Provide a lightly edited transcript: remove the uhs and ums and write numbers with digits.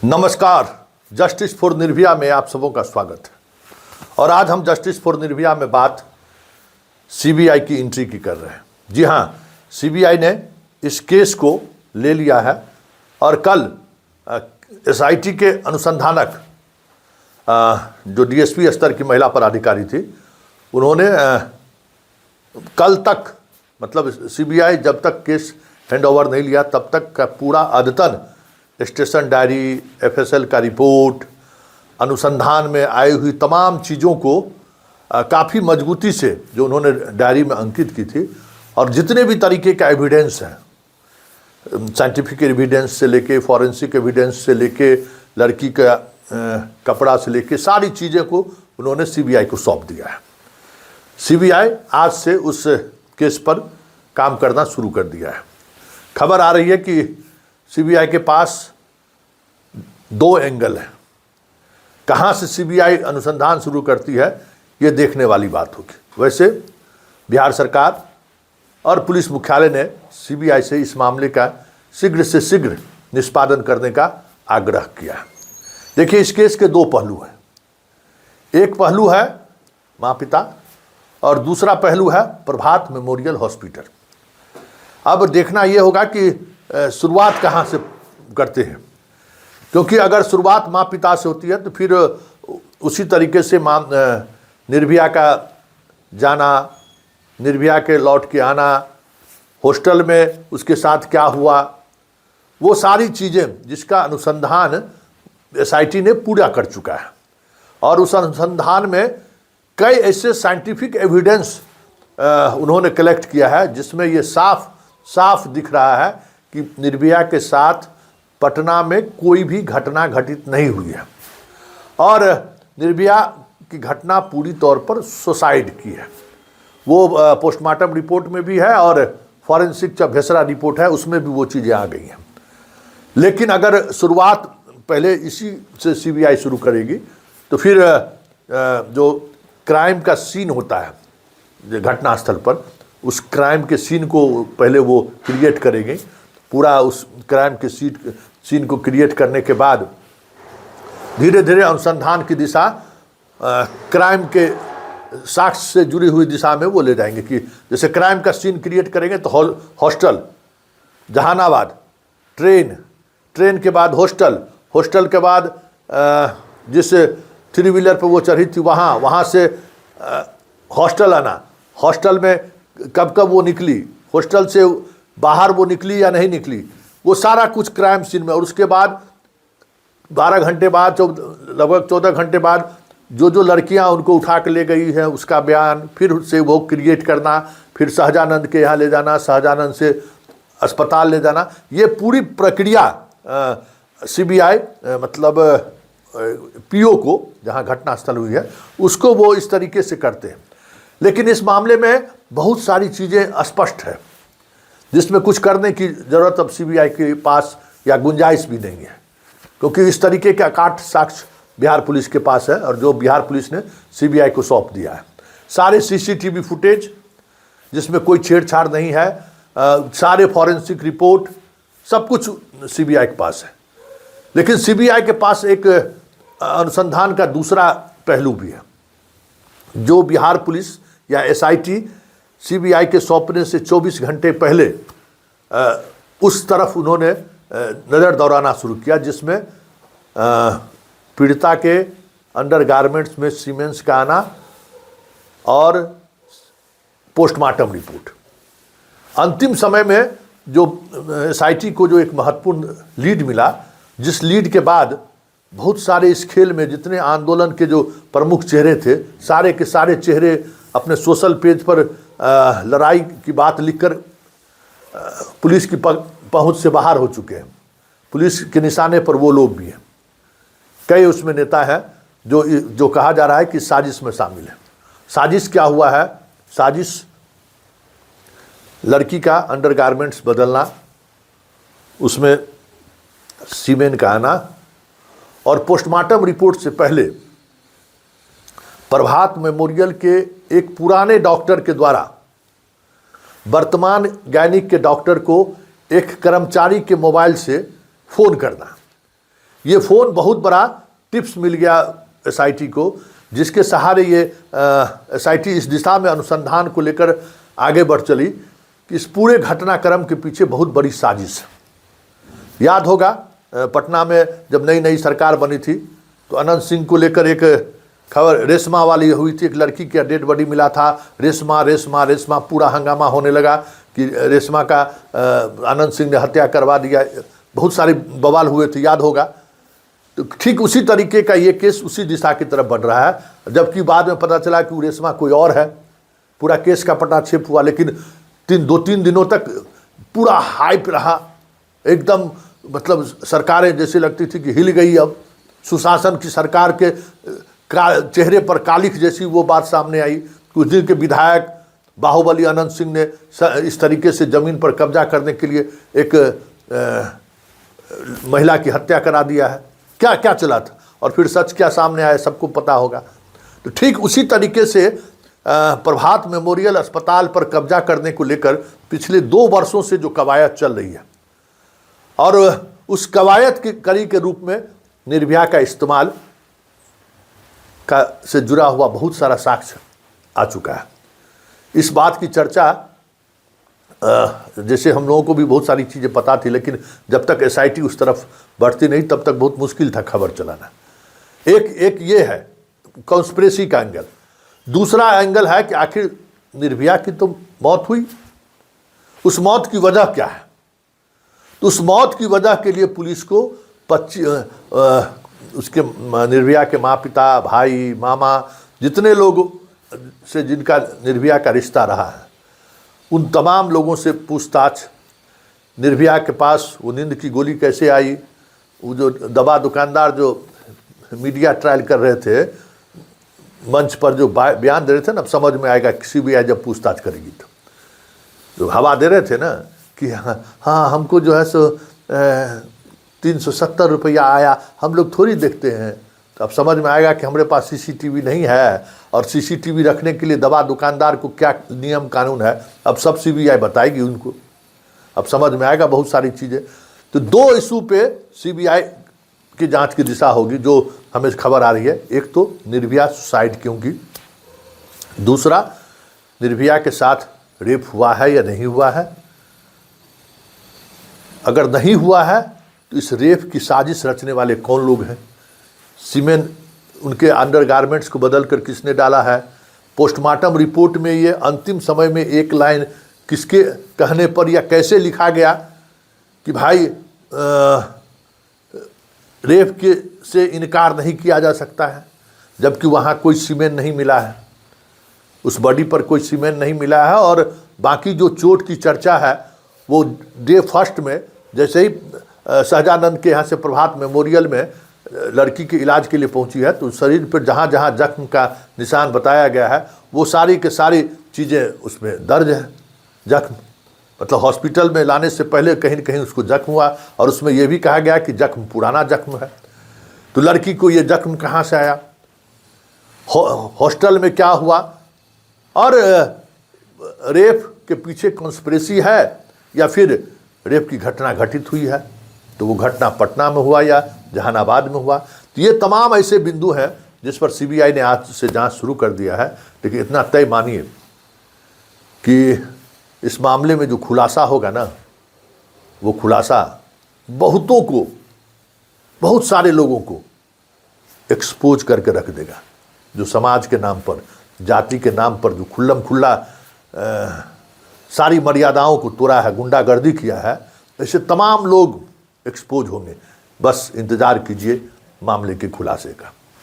नमस्कार। Justice for Nirbhaya में आप सबों का स्वागत है। और आज हम जस्टिस फॉर निर्भया में बात सीबीआई की एंट्री की कर रहे हैं। जी हाँ, सीबीआई ने इस केस को ले लिया है और कल एसआईटी के अनुसंधानक जो डीएसपी स्तर की महिला पदाधिकारी थी, उन्होंने कल तक, मतलब सीबीआई जब तक केस हैंडओवर नहीं लिया तब तक का पूरा अद्यतन स्टेशन डायरी, एफएसएल का रिपोर्ट, अनुसंधान में आई हुई तमाम चीज़ों को काफ़ी मजबूती से जो उन्होंने डायरी में अंकित की थी, और जितने भी तरीके का एविडेंस है, साइंटिफिक एविडेंस से लेके फॉरेंसिक एविडेंस से लेके लड़की का कपड़ा से लेके सारी चीज़ें को उन्होंने सीबीआई को सौंप दिया है। सीबीआई आज से उस केस पर काम करना शुरू कर दिया है। खबर आ रही है कि सीबीआई के पास दो एंगल है। कहाँ से सीबीआई अनुसंधान शुरू करती है ये देखने वाली बात होगी। वैसे बिहार सरकार और पुलिस मुख्यालय ने सीबीआई से इस मामले का शीघ्र से शीघ्र निष्पादन करने का आग्रह किया है। देखिए, इस केस के दो पहलू हैं। एक पहलू है माँ पिता और दूसरा पहलू है प्रभात मेमोरियल हॉस्पिटल। अब देखना ये होगा कि शुरुआत कहाँ से करते हैं, क्योंकि अगर शुरुआत माँ पिता से होती है तो फिर उसी तरीके से निर्भया का जाना, निर्भया के लौट के आना, हॉस्टल में उसके साथ क्या हुआ, वो सारी चीज़ें जिसका अनुसंधान एसआईटी ने पूरा कर चुका है। और उस अनुसंधान में कई ऐसे साइंटिफिक एविडेंस उन्होंने कलेक्ट किया है जिसमें ये साफ दिख रहा है कि निर्भया के साथ पटना में कोई भी घटना घटित नहीं हुई है और निर्भया की घटना पूरी तौर पर सुसाइड की है। वो पोस्टमार्टम रिपोर्ट में भी है और फॉरेंसिक जो भेसरा रिपोर्ट है उसमें भी वो चीज़ें आ गई हैं। लेकिन अगर शुरुआत पहले इसी से सीबीआई शुरू करेगी तो फिर जो क्राइम का सीन होता है घटनास्थल पर, उस क्राइम के सीन को पहले वो क्रिएट करेंगे। पूरा उस क्राइम के सीन को क्रिएट करने के बाद धीरे धीरे अनुसंधान की दिशा क्राइम के साक्ष्य से जुड़ी हुई दिशा में वो ले जाएंगे। कि जैसे क्राइम का सीन क्रिएट करेंगे तो हॉस्टल जहानाबाद, ट्रेन के बाद हॉस्टल के बाद जिस थ्री व्हीलर पर वो चढ़ी थी वहाँ से हॉस्टल आना, हॉस्टल में कब वो निकली, हॉस्टल से बाहर वो निकली या नहीं निकली, वो सारा कुछ क्राइम सीन में। और उसके बाद 12 घंटे बाद, लगभग 14 घंटे बाद जो लड़कियां उनको उठा के ले गई हैं उसका बयान, फिर से वो क्रिएट करना, फिर सहजानंद के यहाँ ले जाना, सहजानंद से अस्पताल ले जाना, ये पूरी प्रक्रिया सीबीआई मतलब पीओ को जहाँ घटनास्थल हुई है उसको वो इस तरीके से करते हैं। लेकिन इस मामले में बहुत सारी चीज़ें अस्पष्ट है जिसमें कुछ करने की ज़रूरत अब सीबीआई के पास या गुंजाइश भी नहीं है, क्योंकि इस तरीके के अकाट साक्ष्य बिहार पुलिस के पास है और जो बिहार पुलिस ने सीबीआई को सौंप दिया है। सारे सीसीटीवी फुटेज जिसमें कोई छेड़छाड़ नहीं है, सारे फॉरेंसिक रिपोर्ट, सब कुछ सीबीआई के पास है। लेकिन सीबीआई के पास एक अनुसंधान का दूसरा पहलू भी है जो बिहार पुलिस या एसआईटी सीबीआई के सौंपने से 24 घंटे पहले उस तरफ उन्होंने नज़र दौड़ाना शुरू किया, जिसमें पीड़िता के अंडरगारमेंट्स में सीमेंस का आना और पोस्टमार्टम रिपोर्ट। अंतिम समय में जो एसआईटी को जो एक महत्वपूर्ण लीड मिला, जिस लीड के बाद बहुत सारे इस खेल में जितने आंदोलन के जो प्रमुख चेहरे थे, सारे के सारे चेहरे अपने सोशल पेज पर लड़ाई की बात लिखकर पुलिस की पहुंच से बाहर हो चुके हैं। पुलिस के निशाने पर वो लोग भी हैं। कई उसमें नेता हैं जो कहा जा रहा है कि साजिश में शामिल है। साजिश क्या हुआ है? साजिश लड़की का अंडरगारमेंट्स बदलना, उसमें सीमेन का आना और पोस्टमार्टम रिपोर्ट से पहले प्रभात मेमोरियल के एक पुराने डॉक्टर के द्वारा वर्तमान गैनिक के डॉक्टर को एक कर्मचारी के मोबाइल से फ़ोन करना ये फ़ोन बहुत बड़ा टिप्स मिल गया एसआईटी को, जिसके सहारे ये एसआईटी इस दिशा में अनुसंधान को लेकर आगे बढ़ चली कि इस पूरे घटनाक्रम के पीछे बहुत बड़ी साजिश है। याद होगा पटना में जब नई नई सरकार बनी थी तो अनंत सिंह को लेकर एक खबर रेशमा वाली हुई थी, एक लड़की का डेड बॉडी मिला था, रेशमा रेशमा रेशमा, पूरा हंगामा होने लगा कि रेशमा का अनंत सिंह ने हत्या करवा दिया, बहुत सारे बवाल हुए थे, याद होगा। तो ठीक उसी तरीके का ये केस उसी दिशा की तरफ बढ़ रहा है, जबकि बाद में पता चला कि वो रेशमा कोई और है। पूरा केस का पटाक्षेप हुआ, लेकिन 2-3 दिनों तक पूरा हाइप रहा एकदम, मतलब सरकारें जैसे लगती थी कि हिल गई। अब सुशासन की सरकार के चेहरे पर कालिख जैसी वो बात सामने आई। कुछ दिन के विधायक बाहुबली अनंत सिंह ने इस तरीके से ज़मीन पर कब्जा करने के लिए एक महिला की हत्या करा दिया है। क्या क्या चला था और फिर सच क्या सामने आया सबको पता होगा। तो ठीक उसी तरीके से प्रभात मेमोरियल अस्पताल पर कब्जा करने को लेकर पिछले 2 वर्षों से जो कवायद चल रही है, और उस कवायद की कड़ी के रूप में निर्भया का इस्तेमाल का से जुड़ा हुआ बहुत सारा साक्ष्य आ चुका है। इस बात की चर्चा जैसे हम लोगों को भी बहुत सारी चीज़ें पता थी, लेकिन जब तक एसआईटी उस तरफ बढ़ती नहीं तब तक बहुत मुश्किल था खबर चलाना। एक ये है कॉन्स्पिरेसी का एंगल। दूसरा एंगल है कि आखिर निर्भया की तो मौत हुई, उस मौत की वजह क्या है। तो उस मौत की वजह के लिए पुलिस को उसके निर्भया के माँ पिता, भाई, मामा, जितने लोग से जिनका निर्भया का रिश्ता रहा है, उन तमाम लोगों से पूछताछ। निर्भया के पास वो नींद की गोली कैसे आई, वो जो दवा दुकानदार जो मीडिया ट्रायल कर रहे थे, मंच पर जो बयान दे रहे थे ना, अब समझ में आएगा कि सीबीआई जब पूछताछ करेगी तो जो हवा दे रहे थे ना कि हाँ हमको जो है सो 370 रुपया आया, हम लोग थोड़ी देखते हैं। तो अब समझ में आएगा कि हमारे पास सीसीटीवी नहीं है, और सीसीटीवी रखने के लिए दवा दुकानदार को क्या नियम कानून है, अब सब सीबीआई बताएगी उनको। अब समझ में आएगा बहुत सारी चीज़ें। तो 2 इशू पे सीबीआई की जांच की दिशा होगी जो हमें खबर आ रही है। एक तो निर्भया सुसाइड क्यों की, दूसरा निर्भया के साथ रेप हुआ है या नहीं हुआ है। अगर नहीं हुआ है तो इस रेप की साजिश रचने वाले कौन लोग हैं। सीमेन उनके अंडरगारमेंट्स को बदलकर किसने डाला है। पोस्टमार्टम रिपोर्ट में ये अंतिम समय में एक लाइन किसके कहने पर या कैसे लिखा गया कि भाई रेप के से इनकार नहीं किया जा सकता है, जबकि वहाँ कोई सीमेन नहीं मिला है, उस बॉडी पर कोई सीमेन नहीं मिला है। और बाकी जो चोट की चर्चा है वो डे फर्स्ट में जैसे ही सहजानंद के यहाँ से प्रभात मेमोरियल में लड़की के इलाज के लिए पहुंची है, तो शरीर पर जहाँ जहाँ जख्म का निशान बताया गया है वो सारी के सारी चीज़ें उसमें दर्ज है। जख्म मतलब हॉस्पिटल में लाने से पहले कहीं न कहीं उसको जख्म हुआ, और उसमें यह भी कहा गया कि जख्म पुराना जख्म है। तो लड़की को ये जख्म कहाँ से आया, हॉस्टल में क्या हुआ, और रेप के पीछे कॉन्स्पिरेसी है या फिर रेप की घटना घटित हुई है, तो वो घटना पटना में हुआ या जहानाबाद में हुआ। तो ये तमाम ऐसे बिंदु हैं जिस पर सीबीआई ने आज से जांच शुरू कर दिया है। लेकिन इतना तय मानिए कि इस मामले में जो खुलासा होगा ना, वो खुलासा बहुतों को, बहुत सारे लोगों को एक्सपोज करके रख देगा, जो समाज के नाम पर, जाति के नाम पर जो खुल्लम खुल्ला सारी मर्यादाओं को तोड़ा है, गुंडागर्दी किया है, ऐसे तमाम लोग एक्सपोज होंगे। बस इंतज़ार कीजिए मामले के खुलासे का।